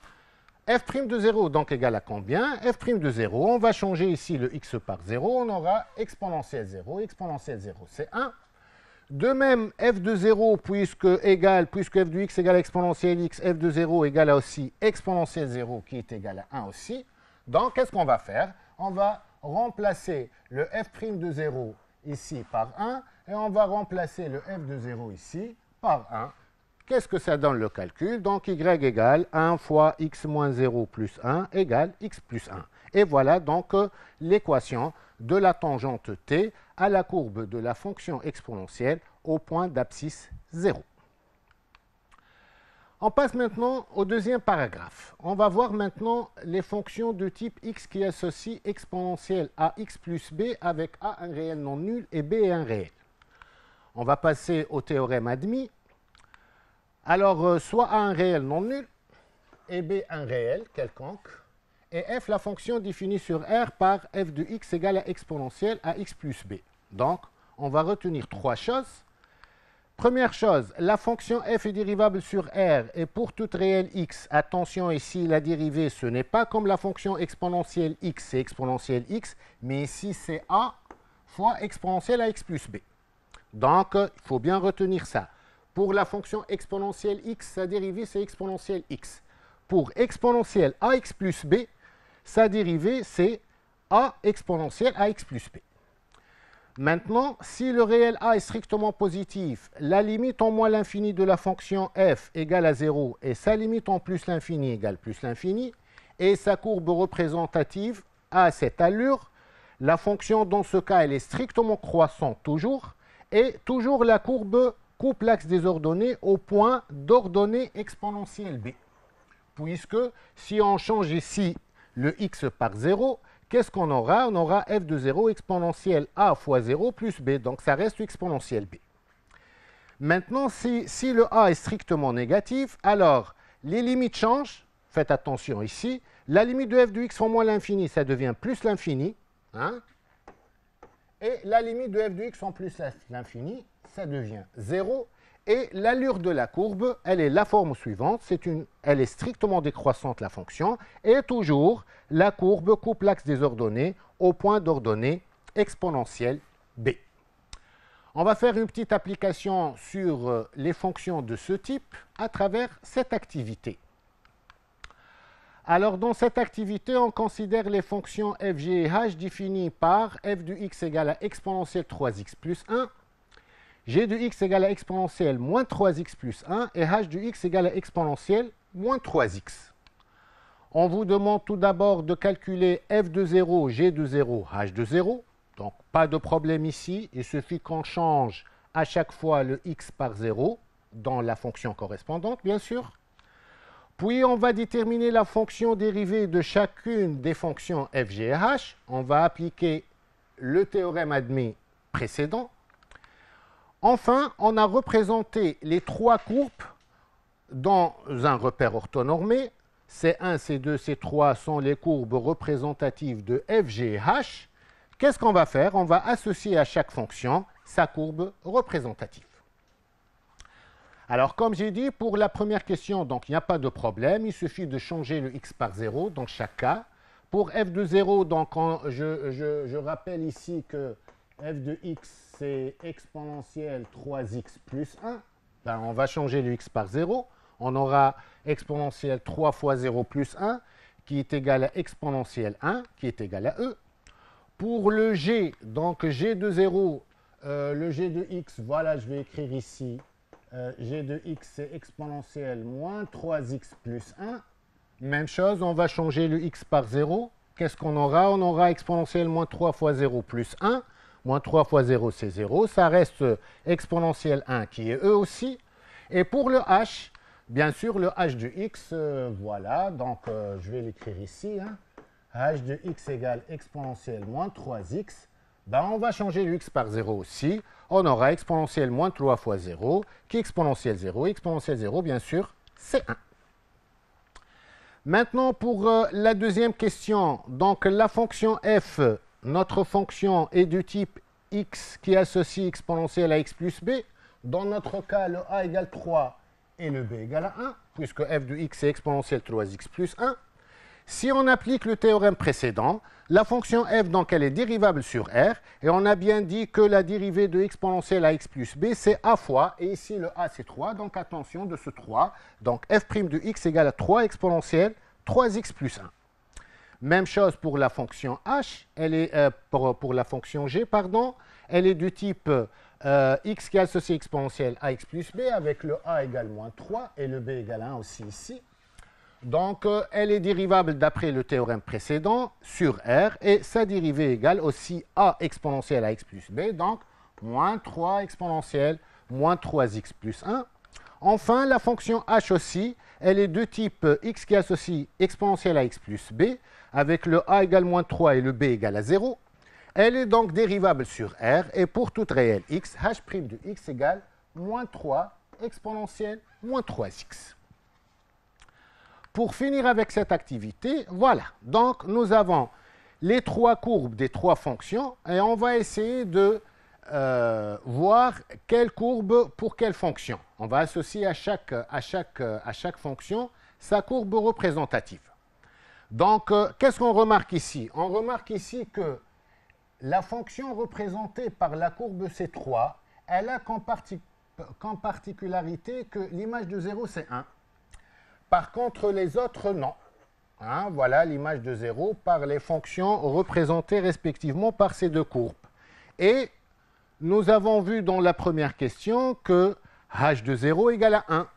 f' de 0 donc égale à combien? f' de 0, on va changer ici le x par 0, on aura exponentielle 0 c'est 1. De même, f de 0 puisque f de x égale à exponentielle x, f de 0 égale à aussi exponentielle 0 qui est égal à 1 aussi. Donc, qu'est-ce qu'on va faire? On va remplacer le f' de 0 ici par 1 et on va remplacer le f de 0 ici par 1. Qu'est-ce que ça donne le calcul? Donc, y égale 1 fois x moins 0 plus 1 égale x plus 1. Et voilà donc l'équation de la tangente t à la courbe de la fonction exponentielle au point d'abscisse 0. On passe maintenant au deuxième paragraphe. On va voir maintenant les fonctions de type x qui associent exponentielle à x plus b avec a un réel non nul et b un réel. On va passer au théorème admis. Alors, soit a un réel non nul et b un réel quelconque, et f la fonction définie sur R par f de x égale à exponentielle à x plus b. Donc, on va retenir trois choses. Première chose, la fonction f est dérivable sur R et pour toute réelle x, attention ici, la dérivée, ce n'est pas comme la fonction exponentielle x, c'est exponentielle x, mais ici c'est a fois exponentielle à x plus b. Donc, il faut bien retenir ça. Pour la fonction exponentielle x, sa dérivée c'est exponentielle x. Pour exponentielle à x plus b, sa dérivée c'est a exponentielle à x plus b. Maintenant, si le réel a est strictement positif, la limite en moins l'infini de la fonction f égale à 0 et sa limite en plus l'infini égale plus l'infini, et sa courbe représentative a cette allure, la fonction dans ce cas elle est strictement croissante toujours, et toujours la courbe coupe l'axe des ordonnées au point d'ordonnée exponentielle b. Puisque si on change ici le x par 0, qu'est-ce qu'on aura? On aura f de 0 exponentielle a fois 0 plus b, donc ça reste exponentielle b. Maintenant, si le a est strictement négatif, alors les limites changent, faites attention ici, la limite de f de x en moins l'infini, ça devient plus l'infini, hein? Et la limite de f de x en plus l'infini, ça devient 0, et l'allure de la courbe, elle est la forme suivante, elle est strictement décroissante la fonction, et toujours la courbe coupe l'axe des ordonnées au point d'ordonnée exponentielle b. On va faire une petite application sur les fonctions de ce type à travers cette activité. Alors dans cette activité, on considère les fonctions f, g et h définies par f de x égale à exponentielle 3x plus 1, g de x égale à exponentielle moins 3x plus 1 et h de x égale à exponentielle moins 3x. On vous demande tout d'abord de calculer f de 0, g de 0, h de 0. Pas de problème ici, il suffit qu'on change à chaque fois le x par 0 dans la fonction correspondante, bien sûr. Puis on va déterminer la fonction dérivée de chacune des fonctions f, g et h. On va appliquer le théorème admis précédent. Enfin, on a représenté les trois courbes dans un repère orthonormé. C1, C2, C3 sont les courbes représentatives de f, g et h. Qu'est-ce qu'on va faire? On va associer à chaque fonction sa courbe représentative. Alors, comme j'ai dit, pour la première question, donc il n'y a pas de problème. Il suffit de changer le x par 0 dans chaque cas. Pour f de 0, donc, je rappelle ici que f de x, c'est exponentielle 3x plus 1. Ben, on va changer le x par 0. On aura exponentielle 3 fois 0 plus 1, qui est égal à exponentielle 1, qui est égal à e. Pour le g, donc g de 0, le g de x, voilà, je vais écrire ici, g de x, c'est exponentielle moins 3x plus 1. Même chose, on va changer le x par 0. Qu'est-ce qu'on aura? On aura exponentielle moins 3 fois 0 plus 1. Moins 3 fois 0, c'est 0. Ça reste exponentielle 1 qui est e aussi. Et pour le h, bien sûr, le h de x, voilà, donc je vais l'écrire ici. Hein. h de x égale exponentielle moins 3x. Ben, on va changer le x par 0 aussi. On aura exponentielle moins 3 fois 0, qui est exponentielle 0. Exponentielle 0, bien sûr, c'est 1. Maintenant, pour la deuxième question, donc la fonction f, notre fonction est du type x qui associe exponentielle à x plus b. Dans notre cas, le a égale 3 et le b égale à 1, puisque f de x est exponentielle 3x plus 1. Si on applique le théorème précédent, la fonction f, donc, elle est dérivable sur r, et on a bien dit que la dérivée de exponentielle à x plus b, c'est a fois, et ici le a c'est 3, donc attention de ce 3, donc f' de x égale à 3 exponentielle 3x plus 1. Même chose pour la fonction h, elle est, pour la fonction g, pardon, elle est du type x qui associe exponentielle à x plus b, avec le a égale moins 3, et le b égale 1 aussi ici. Donc, elle est dérivable d'après le théorème précédent sur R, et sa dérivée égale aussi a exponentielle à x plus b, donc moins 3 exponentielle moins 3x plus 1. Enfin, la fonction h aussi, elle est de type x qui associe exponentielle à x plus b, avec le a égale moins 3 et le b égale à 0. Elle est donc dérivable sur R, et pour toute réelle x, h' de x égale moins 3 exponentielle moins 3x. Pour finir avec cette activité, voilà. Donc, nous avons les trois courbes des trois fonctions et on va essayer de voir quelle courbe pour quelle fonction. On va associer à chaque fonction sa courbe représentative. Donc, qu'est-ce qu'on remarque ici? On remarque ici que la fonction représentée par la courbe C3, elle a comme particularité que l'image de 0, c'est 1. Par contre, les autres, non. Hein, voilà l'image de 0 par les fonctions représentées respectivement par ces deux courbes. Et nous avons vu dans la première question que h de 0 égale à 1.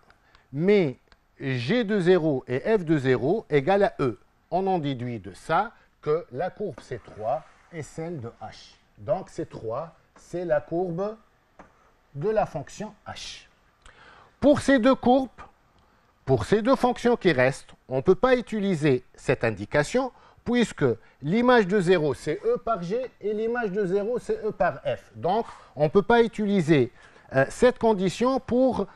Mais g de 0 et f de 0 égale à e. On en déduit de ça que la courbe C3 est celle de h. Donc C3, c'est la courbe de la fonction h. Pour ces deux courbes, pour ces deux fonctions qui restent, on ne peut pas utiliser cette indication puisque l'image de 0 c'est e par g et l'image de 0 c'est e par f. Donc, on ne peut pas utiliser cette condition pour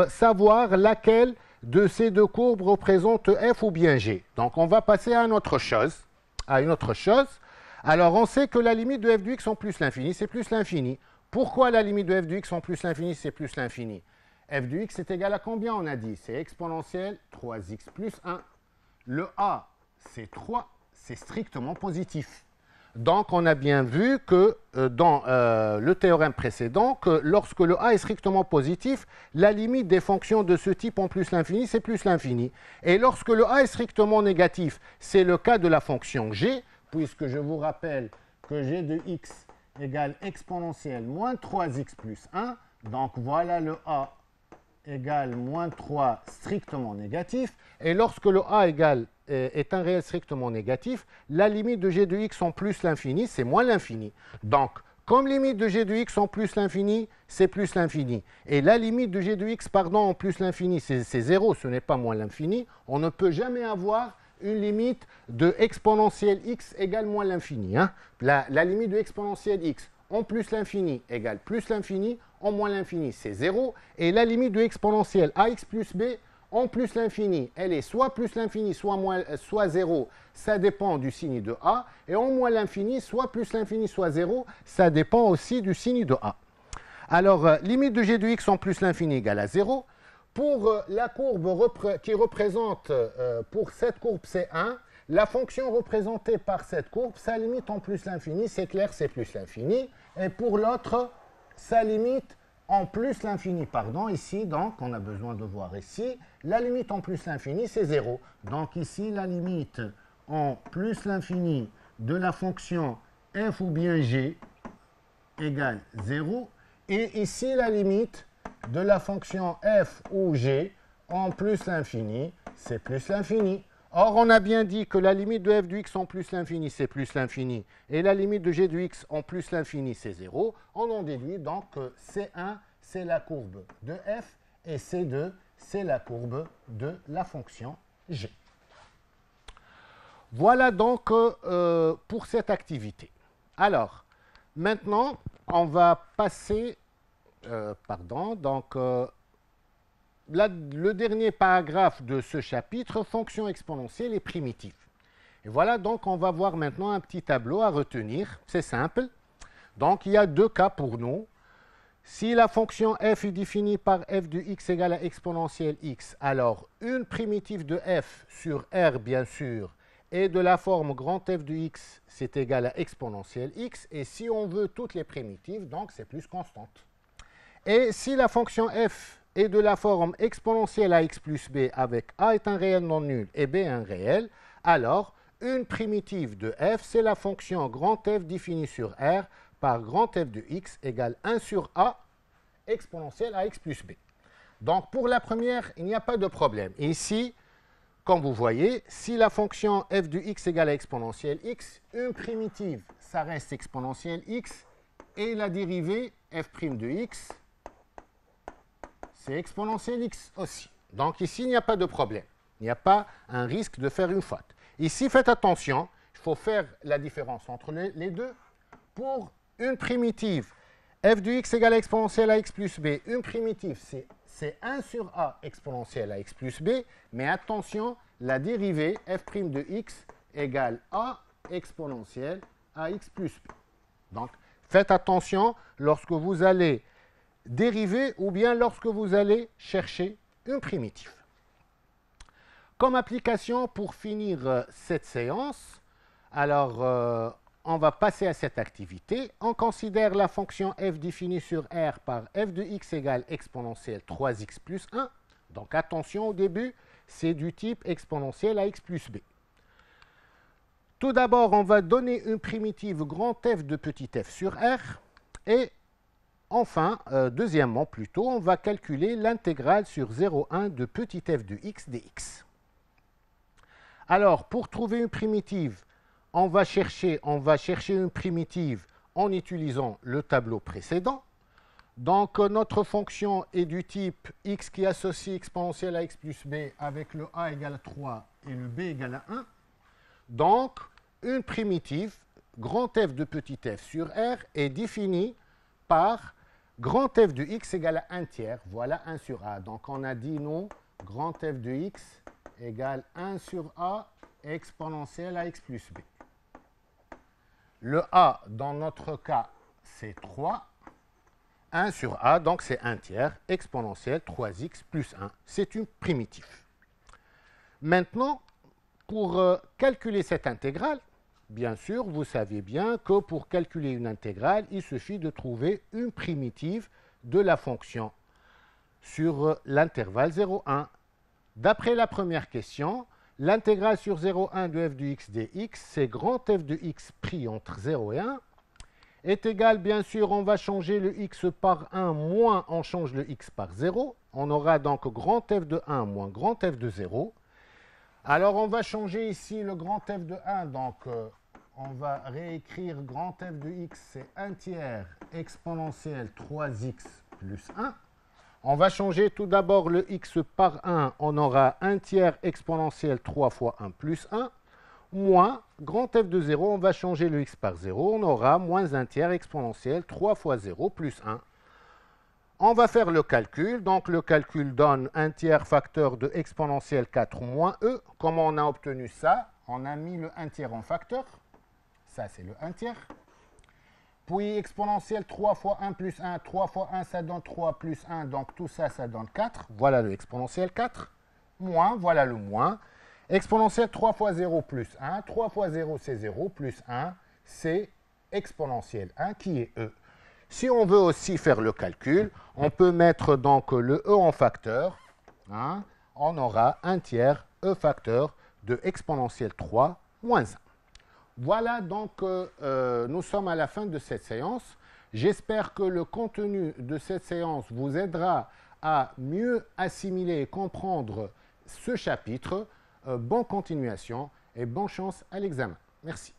savoir laquelle de ces deux courbes représente f ou bien g. Donc, on va passer à une autre chose. Alors, on sait que la limite de f de x en plus l'infini, c'est plus l'infini. Pourquoi la limite de f de x en plus l'infini, c'est plus l'infini? F de x est égal à combien, on a dit? C'est exponentielle 3x plus 1. Le a, c'est 3, c'est strictement positif. Donc, on a bien vu que dans le théorème précédent, que lorsque le a est strictement positif, la limite des fonctions de ce type en plus l'infini, c'est plus l'infini. Et lorsque le a est strictement négatif, c'est le cas de la fonction g, puisque je vous rappelle que g de x égale exponentielle moins 3x plus 1. Donc, voilà le a égale moins 3 strictement négatif. Et lorsque le a égale est un réel strictement négatif, la limite de g de x en plus l'infini, c'est moins l'infini. Donc, comme limite de g de x en plus l'infini, c'est plus l'infini. Et la limite de g de x, pardon, en plus l'infini, c'est 0, ce n'est pas moins l'infini. On ne peut jamais avoir une limite de exponentielle x égale moins l'infini. Hein. La limite de exponentielle x en plus l'infini égale plus l'infini, en moins l'infini, c'est 0. Et la limite de exponentielle ax plus b en plus l'infini, elle est soit plus l'infini, soit 0, ça dépend du signe de a. Et en moins l'infini, soit plus l'infini, soit 0, ça dépend aussi du signe de a. Alors, limite de g de x en plus l'infini égale à 0. Pour la courbe qui représente, pour cette courbe C1, la fonction représentée par cette courbe, sa limite en plus l'infini, c'est clair, c'est plus l'infini. Et pour l'autre, sa limite en plus l'infini, pardon, ici, donc, on a besoin de voir ici, la limite en plus l'infini, c'est 0. Donc ici, la limite en plus l'infini de la fonction f ou bien g égale 0. Et ici, la limite de la fonction f ou g en plus l'infini, c'est plus l'infini. Or, on a bien dit que la limite de f de x en plus l'infini, c'est plus l'infini, et la limite de g de x en plus l'infini, c'est 0. On en déduit donc que C1, c'est la courbe de f, et C2, c'est la courbe de la fonction g. Voilà donc pour cette activité. Alors, maintenant, on va passer, le dernier paragraphe de ce chapitre, fonction exponentielle et primitive. Et voilà, donc on va voir maintenant un petit tableau à retenir. C'est simple. Donc il y a deux cas pour nous. Si la fonction f est définie par f de x égale à exponentielle x, alors une primitive de f sur r, bien sûr, est de la forme grand f de x, c'est égal à exponentielle x. Et si on veut toutes les primitives, donc c'est plus constante. Et si la fonction f est de la forme exponentielle à x plus b avec a est un réel non nul et b un réel, alors une primitive de f, c'est la fonction grand f définie sur r par grand f de x égale 1 sur a exponentielle à x plus b. Donc pour la première, il n'y a pas de problème. Ici, comme vous voyez, si la fonction f de x égale à exponentielle x, une primitive, ça reste exponentielle x, et la dérivée f' de x, c'est exponentielle x aussi. Donc ici, il n'y a pas de problème. Il n'y a pas un risque de faire une faute. Ici, faites attention, il faut faire la différence entre les deux. Pour une primitive, f de x égale à exponentielle à x plus b, une primitive, c'est 1 sur a exponentielle à x plus b, mais attention, la dérivée f' de x égale a exponentielle à x plus b. Donc, faites attention lorsque vous allez dériver ou bien lorsque vous allez chercher une primitive. Comme application pour finir cette séance, alors on va passer à cette activité. On considère la fonction f définie sur r par f de x égale exponentielle 3x plus 1. Donc attention au début, c'est du type exponentielle à x plus b. Tout d'abord, on va donner une primitive grand f de petit f sur r et enfin, deuxièmement plutôt, on va calculer l'intégrale sur 0,1 de petit f de x dx. Alors, pour trouver une primitive, on va chercher une primitive en utilisant le tableau précédent. Donc, notre fonction est du type x qui associe exponentielle à x plus b avec le a égale à 3 et le b égale à 1. Donc, une primitive, grand f de petit f sur r, est définie par grand f de x égale à 1 tiers, voilà 1 sur a. Donc on a dit non, grand f de x égale 1 sur a exponentielle à x plus b. Le a, dans notre cas, c'est 3. 1 sur a, donc c'est 1 tiers, exponentielle 3x plus 1. C'est une primitive. Maintenant, pour calculer cette intégrale, bien sûr, vous savez bien que pour calculer une intégrale, il suffit de trouver une primitive de la fonction sur l'intervalle 0,1. D'après la première question, l'intégrale sur 0,1 de f de x dx, c'est grand f de x pris entre 0 et 1, est égal, bien sûr, on va changer le x par 1 moins on change le x par 0. On aura donc grand f de 1 moins grand f de 0. Alors, on va changer ici le grand f de 1. Donc, on va réécrire grand f de x, c'est 1 tiers exponentielle 3x plus 1. On va changer tout d'abord le x par 1. On aura 1 tiers exponentielle 3 fois 1 plus 1. Moins grand f de 0, on va changer le x par 0. On aura moins 1 tiers exponentielle 3 fois 0 plus 1. On va faire le calcul. Donc, le calcul donne 1 tiers facteur de exponentielle 4 moins e. Comment on a obtenu ça? On a mis le 1 tiers en facteur. Ça, c'est le 1 tiers. Puis exponentielle 3 fois 1 plus 1. 3 fois 1, ça donne 3 plus 1. Donc, tout ça, ça donne 4. Voilà le exponentielle 4. Moins, voilà le moins. Exponentielle 3 fois 0 plus 1. 3 fois 0, c'est 0. Plus 1, c'est exponentielle 1 qui est e. Si on veut aussi faire le calcul, on peut mettre donc le e en facteur. Hein, on aura 1 tiers e facteur de exponentielle 3 moins 1. Voilà donc, nous sommes à la fin de cette séance. J'espère que le contenu de cette séance vous aidera à mieux assimiler et comprendre ce chapitre. Bonne continuation et bonne chance à l'examen. Merci.